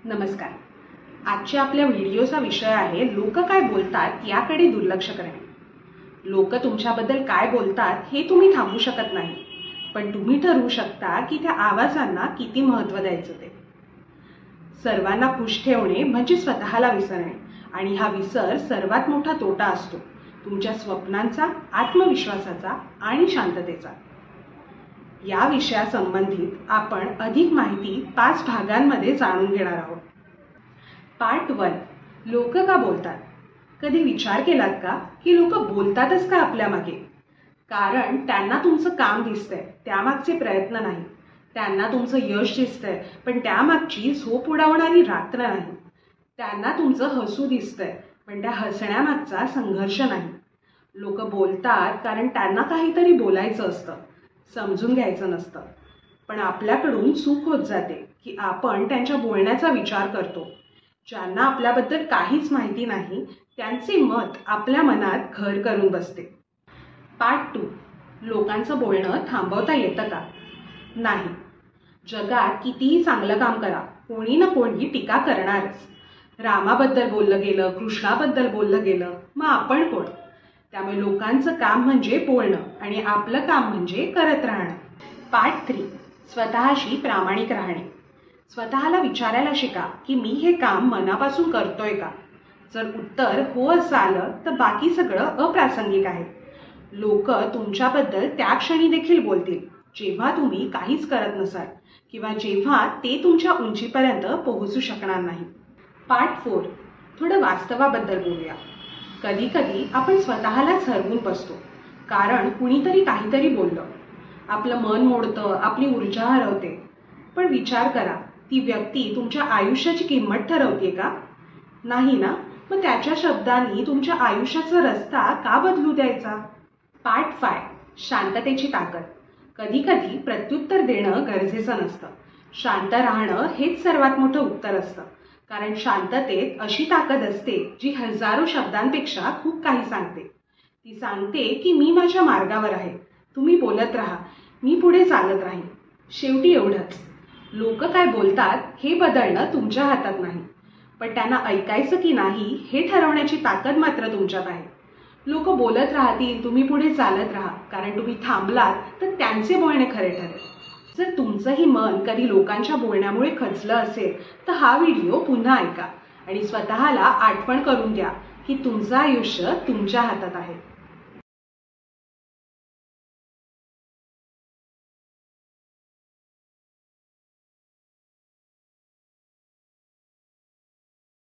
नमस्कार. आजच्या आपल्या व्हिडिओचा विषय आहे लोक काय बोलतात याकडे दुर्लक्ष करणे. लोक तुमच्याबद्दल काय बोलतात हे तुम्ही थांबवू शकत नाही, पण तुम्ही ठरवू शकता की त्या आवाजांना किती महत्त्व द्यायचं ते. सर्वांना खुश ठेवणे म्हणजे स्वतःला विसरणे, आणि हा विसर सर्वात मोठा तोटा असतो तुमच्या स्वप्नांचा, आत्मविश्वासाचा आणि शांततेचा. या विषयासंबंधित आपण अधिक माहिती 5 भागांमध्ये जाणून घेणार आहोत. पार्ट 1. लोक का बोलतात. कधी विचार केलात का की लोक बोलतातच का आपल्या मागे? कारण त्यांना तुमचं काम दिसतंय, त्यामागचे प्रयत्न नाही. त्यांना तुमचं यश दिसतंय, पण त्यामागची झोप उडवणारी रात्र नाही. त्यांना तुमचं हसू दिसतंय, पण त्या हसण्यामागचा संघर्ष नाही. लोक बोलतात कारण त्यांना काहीतरी बोलायचं असतं, समजून घ्यायचं नसतं. पण आपल्याकडून चूक होत जाते की आपण त्यांच्या बोलण्याचा विचार करतो. ज्यांना आपल्याबद्दल काहीच माहिती नाही त्यांचे मत आपल्या मनात घर करून बसते. पार्ट 2. लोकांचं बोलणं थांबवता येतं का? नाही. जगात कितीही चांगलं काम करा, कोणी ना कोणी टीका करणारच. रामाबद्दल बोललं गेलं, कृष्णाबद्दल बोललं गेलं, मग आपण कोण? त्यामुळे लोकांचं काम म्हणजे बोलणं आणि आपलं काम म्हणजे करत राहणं. पार्ट 3. स्वतःशी प्रामाणिक राहणे. स्वतःला विचारायला शिका की मी हे काम मनापासून करतोय का? जर उत्तर हो असं आलं तर बाकी सगळं अप्रासंगिक आहे. लोक तुमच्याबद्दल त्या क्षणी देखील बोलतील जेव्हा तुम्ही काहीच करत नसाल किंवा जेव्हा ते तुमच्या उंचीपर्यंत पोहोचू शकणार नाही. पार्ट 4. थोडं वास्तवाबद्दल बोलूया. कधी कधी आपण स्वतःलाच हरवून बसतो कारण कुणीतरी काहीतरी बोललं. आपलं मन मोडतं, आपली ऊर्जा हरवते. पण विचार करा, ती व्यक्ती तुमच्या आयुष्याची किंमत ठरवते का? नाही ना. मग त्याच्या शब्दांनी तुमच्या आयुष्याचा रस्ता का बदलू द्यायचा? पार्ट 5. शांततेची ताकद. कधी कधी प्रत्युत्तर देणं गरजेचं नसतं. शांत राहणं हेच सर्वात मोठं उत्तर असतं. कारण शांततेत अशी ताकद असते जी हजारो शब्दांपेक्षा खूप काही सांगते. ती सांगते की मी माझ्या मार्गावर आहे, तुम्ही बोलत राहा, मी पुढे चालत राहीन. शेवटी एवढंच, लोक काय बोलतात हे बदलणं तुमच्या हातात नाही, पण त्यांना ऐकायचं की नाही हे ठरवण्याची ताकद मात्र तुमच्यात आहे. लोक बोलत राहतील, तुम्ही पुढे चालत राहा, कारण तुम्ही थांबलात तर त्यांचे बोलणे खरे ठरेल. जर तुमचंही मन कधी लोकांच्या बोलण्यामुळे खचलं असेल तर हा व्हिडिओ पुन्हा ऐका आणि स्वतःला आठवण करून द्या की तुमचं आयुष्य तुमच्या हातात आहे.